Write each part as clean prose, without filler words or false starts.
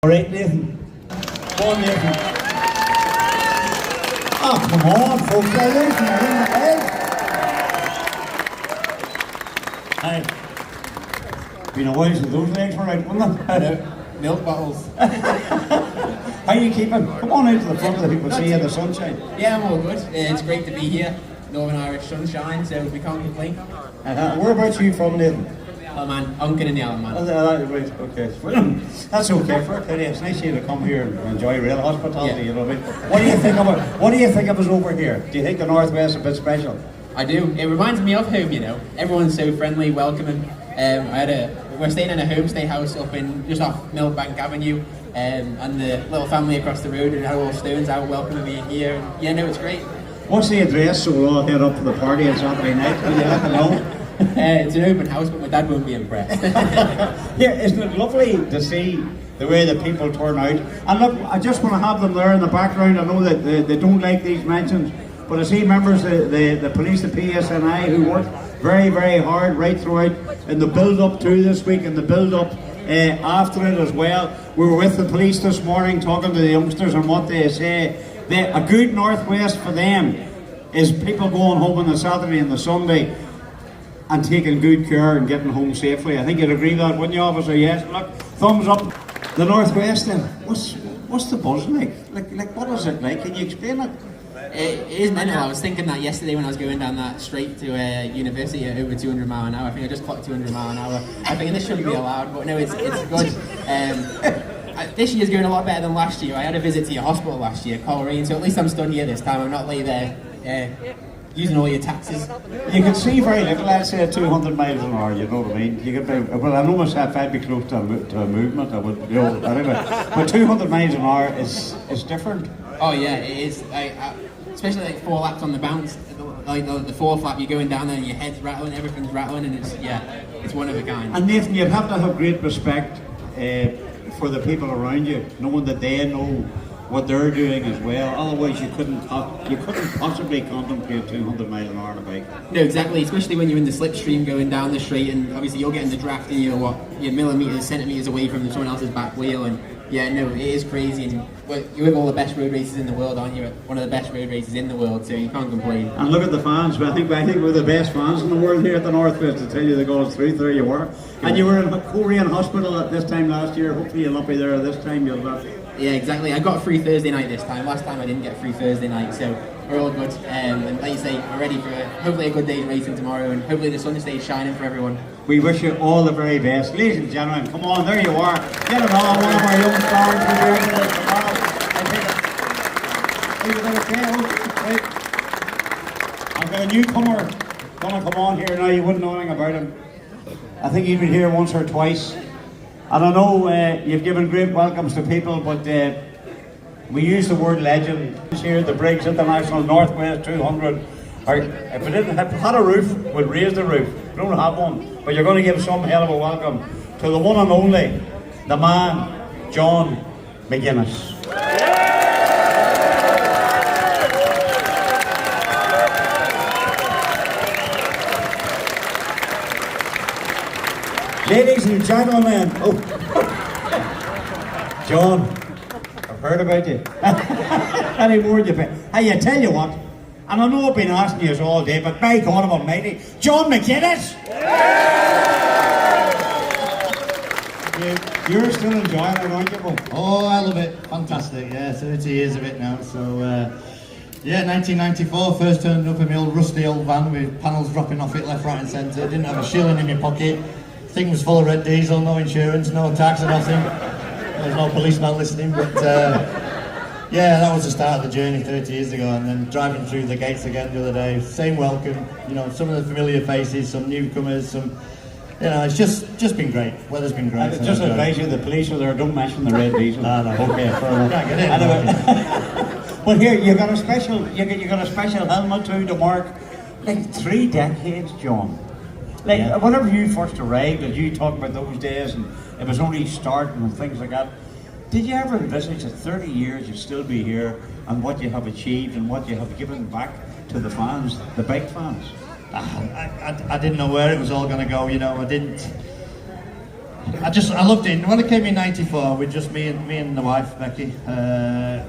Alright, Nathan. Go on, Nathan. Oh, come on, folks. Nathan, you're in the head. Aye. Been a while since those legs were out, wasn't it? Milk bottles. How are you keeping? Come on out to the front of the people see you in the sunshine. Yeah, I'm all good. It's great to be here. Northern Irish sunshine, so we can't complain. Whereabouts are you from, Nathan? Oh man, Unkin in the Allen man. Right, okay. That's okay for a pity. It's nice of you to come here and enjoy real hospitality, you know what I mean? What do you think of it? What do you think of us over here? Do you think the Northwest is a bit special? I do. It reminds me of home, you know. Everyone's so friendly, welcoming. We're staying in a homestay house up in just off Millbank Avenue, and the little family across the road and all stones out welcoming me here. And, yeah, no, it's great. What's the address so we'll all head up to the party on Saturday night? Will you let them know? It's an open house, but my dad won't be impressed. Yeah, isn't it lovely to see the way that people turn out? And look, I just want to have them there in the background. I know that they don't like these mentions, but I see members of the police, the PSNI, who worked very, very hard right throughout in the build-up to this week and the build-up after it as well. We were with the police this morning talking to the youngsters and what they say. A good Northwest for them is people going home on the Saturday and the Sunday and taking good care and getting home safely. I think you'd agree with that, wouldn't you, officer? Yes. Look, thumbs up. The Northwest then, what's the buzz like? Like what is it like? Can you explain it? It is mental. I was thinking that yesterday when I was going down that straight to university at over 200 mile an hour. I think I just clocked 200 mile an hour. I think this shouldn't be allowed, but no, it's good. This year's going a lot better than last year. I had a visit to your hospital last year, Coleraine, so at least I'm stood here this time. I'm not lay there using all your taxes. You can see very little, I'd say, at 200 miles an hour, you know what I mean? You can, well, I know myself, I'd be close to a movement, I would, you know, anyway. But 200 miles an hour is different. Oh yeah, it is. Especially like 4 laps on the bounce, like the 4th lap, you're going down there and your head's rattling, everything's rattling, and it's one of a kind. And Nathan, you'd have to have great respect for the people around you, knowing that they know what they're doing as well. Otherwise, you couldn't possibly contemplate 200 miles an hour on a bike. No, exactly. Especially when you're in the slipstream going down the straight, and obviously you're getting the draft, and you're millimeters, centimeters away from someone else's back wheel, and yeah, no, it is crazy. And you're with all the best road races in the world, aren't you? One of the best road races in the world, so you can't complain. And look at the fans. I think we're the best fans in the world here at the Northwest. To tell you the God's truth, there you were. And you were in Korean hospital at this time last year. Hopefully you'll not be there this time. You'll not. Yeah, exactly. I got a free Thursday night this time. Last time I didn't get a free Thursday night, so we're all good. And like you say, we're ready for hopefully a good day's racing tomorrow, and hopefully the sun stays shining for everyone. We wish you all the very best. Ladies and gentlemen, come on, there you are. Get it on, one of our young stars for the tomorrow. I've got a newcomer gonna come on here now. You wouldn't know anything about him. I think he's been here once or twice. And I know you've given great welcomes to people, but we use the word legend here at the Briggs International Northwest 200. If we didn't have had a roof, we'd raise the roof. We don't have one, but you're going to give some hell of a welcome to the one and only, the man, John McGuinness. Ladies and gentlemen, John, I've heard about you. Any more you pay? Hey, I tell you what, and I know I've been asking you all day, but by God Almighty, John McGuinness! You're still enjoying it, aren't you? Oh, I love it. Fantastic. Yeah, 30 years of it now. So, yeah, 1994, first turned up in my old rusty old van with panels dropping off it left, right and centre. Didn't have a shilling in my pocket. Thing was full of red diesel, no insurance, no tax or nothing. There's no policeman listening, but yeah, that was the start of the journey 30 years ago. And then driving through the gates again the other day, same welcome. You know, some of the familiar faces, some newcomers, some. You know, it's just been great. Weather's been great. So just advise you, the police are there. Don't mention the red diesel. No. Okay, fair enough. Can't get in. Anyway. But here you got a special. You got a special helmet too to mark like 3 decades, John. Like, yeah. Whenever you first arrived, and you talk about those days, and it was only starting and things like that, did you ever envisage that 30 years you'd still be here, and what you have achieved, and what you have given back to the fans, the bike fans? I didn't know where it was all going to go, you know. I loved it. When I came in '94, with just me and the wife Becky,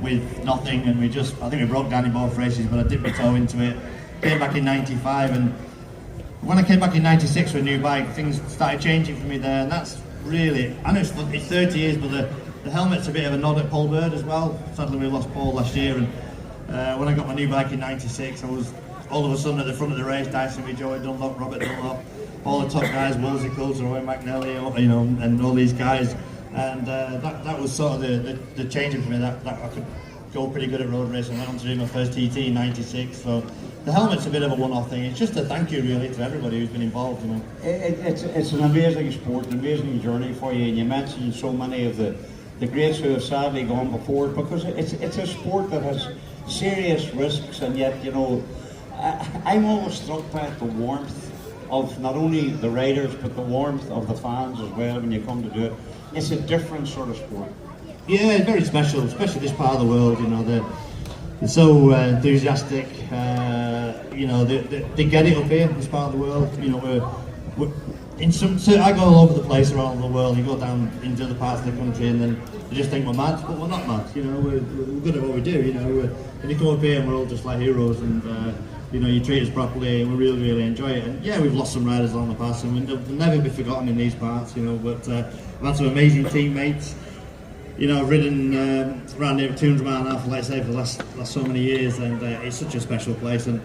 with nothing, and I think we broke down in both races, but I dipped my toe into it. Came back in '95, and when I came back in '96 with a new bike, things started changing for me there, and that's really, I know it's 30 years, but the helmet's a bit of a nod at Paul Bird as well. Sadly, we lost Paul last year, and when I got my new bike in '96, I was all of a sudden at the front of the race, dancing with Joey Dunlop, Robert Dunlop, all the top guys, Wolsey Coulter, Roy McNally, you know, and all these guys, and that was sort of the changing for me. That I could go pretty good at road racing. I went on to do my first TT in '96, so the helmet's a bit of a one-off thing. It's just a thank you really to everybody who's been involved, you know. It's an amazing sport, an amazing journey for you, and you mentioned so many of the greats who have sadly gone before it, because it's a sport that has serious risks, and yet, you know, I'm always struck by the warmth of not only the riders but the warmth of the fans as well when you come to do it. It's a different sort of sport. Yeah, it's very special, especially this part of the world, you know. They're so enthusiastic, you know, they get it up here, this part of the world. You know, we're in I go all over the place around the world. You go down into other parts of the country and then you just think we're mad, but we're not mad, you know, we're good at what we do, you know. And you come up here and we're all just like heroes, and you know, you treat us properly, and we really, really enjoy it. And yeah, we've lost some riders along the past, and they'll never be forgotten in these parts, you know, but I've had some amazing teammates. You know, I've ridden around here 200 mile an hour, like I say, for the last so many years, and it's such a special place. And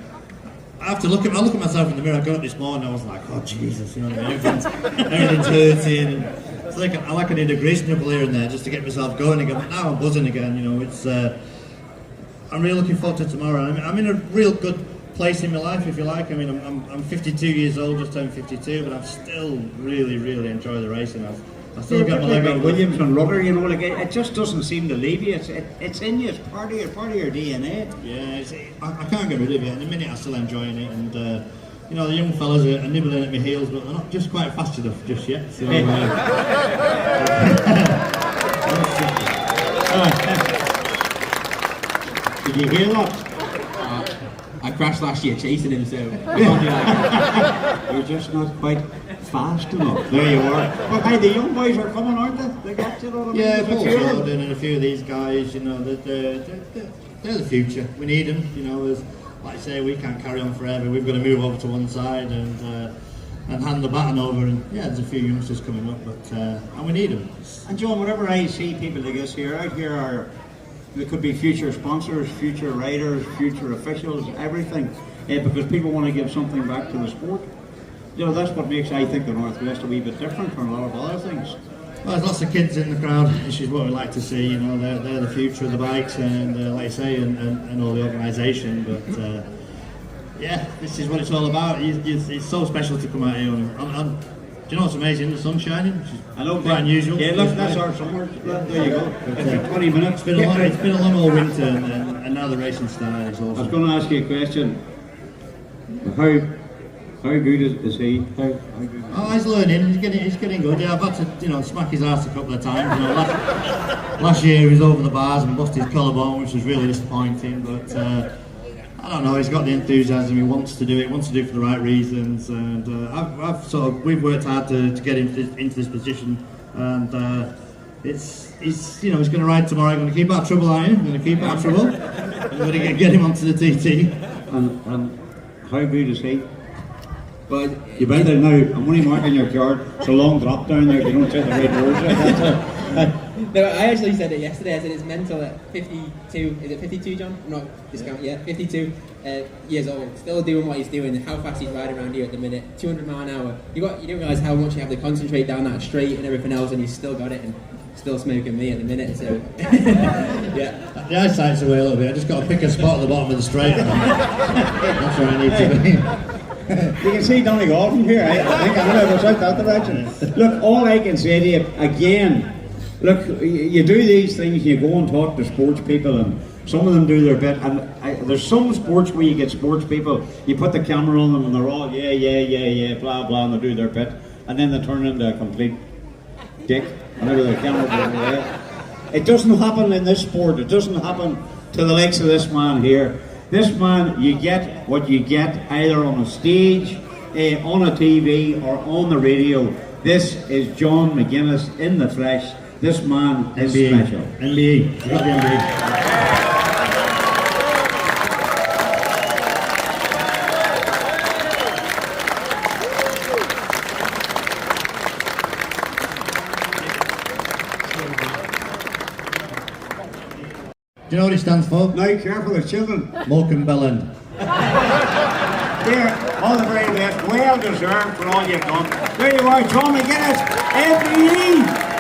I have to look at myself in the mirror. I got up this morning, I was like, oh Jesus, you know, everything's hurting, and it's like I need a grease knuckle here and there just to get myself going again. But now I'm buzzing again, you know. It's I'm really looking forward to tomorrow. I'm in a real good place in my life, if you like. I mean, I'm 52 years old, just turned 52, but I still really, really enjoy the racing. I still got my leg on Williams and rubber, you know, like it just doesn't seem to leave you. It's in you. It's part of your DNA. Yeah, I can't get rid of it. In a minute, I'm still enjoying it, and you know, the young fellas are nibbling at my heels, but they're not just quite fast enough just yet. So, did you hear that? I crashed last year chasing him, so you're just not quite fast enough. There you are. But hey, the young boys are coming, aren't they? They got you, know what I mean? Yeah, Paul Jordan and a few of these guys, you know, they're the future. We need them, you know. Like I say, we can't carry on forever. We've got to move over to one side and hand the baton over. And yeah, there's a few youngsters coming up, but and we need them. And John, whenever I see people like us here, out here there could be future sponsors, future riders, future officials, everything, because people want to give something back to the sport. You know, that's what makes, I think, the Northwest a wee bit different from a lot of other things. Well, there's lots of kids in the crowd, which is what we like to see. You know, they're the future of the bikes, and like I say, and all the organisation. But yeah, this is what it's all about. It's so special to come out here. Do you know what's amazing? The sun's shining, which is I know, quite unusual. Yeah, look, that's our summer. There you go. It's 20 minutes. It's been a long old winter, and now the racing started. Awesome. I was going to ask you a question. How good is he? How good? Oh, he's learning. He's getting good. Yeah, I've had to, you know, smack his ass a couple of times. You know, last year he was over the bars and busted his collarbone, which was really disappointing. But I don't know. He's got the enthusiasm. He wants to do it. He wants to do it for the right reasons. And we've worked hard to get into this position. And he's going to ride tomorrow. I'm going to keep out of trouble, are you? I'm going to keep out of trouble. I'm going to get him onto the TT. And how good is he? But you better now, I'm only marking your card. It's a long drop down there if you don't say the right words. No, I actually said it yesterday. I said it's mental at 52. Is it 52, John? I'm not discounting yet. 52 years old, still doing what he's doing. How fast he's riding around here at the minute, 200 mile an hour. You don't realise how much you have to concentrate down that straight and everything else, and he's still got it and still smoking me at the minute. So yeah, the eyesight's away a little bit. I just got to pick a spot at the bottom of the straight. That's where I need to be. You can see Donegal from here. I think I'm going to go out that direction. Look, all I can say to you, again, look, you do these things, you go and talk to sports people, and some of them do their bit, and there's some sports where you get sports people, you put the camera on them and they're all yeah, blah blah, and they do their bit, and then they turn into a complete dick whenever the camera goes away. It doesn't happen in this sport. It doesn't happen to the likes of this man here. This man, you get what you get either on a stage, on a TV, or on the radio. This is John McGuinness in the flesh. This man is NBA. special. NBA. You got the NBA. Do you know what it stands for? Now, careful of children. Morecambe Bellend. Here, all the very best. Well deserved for all you've done. There you are, John McGuinness, MBE.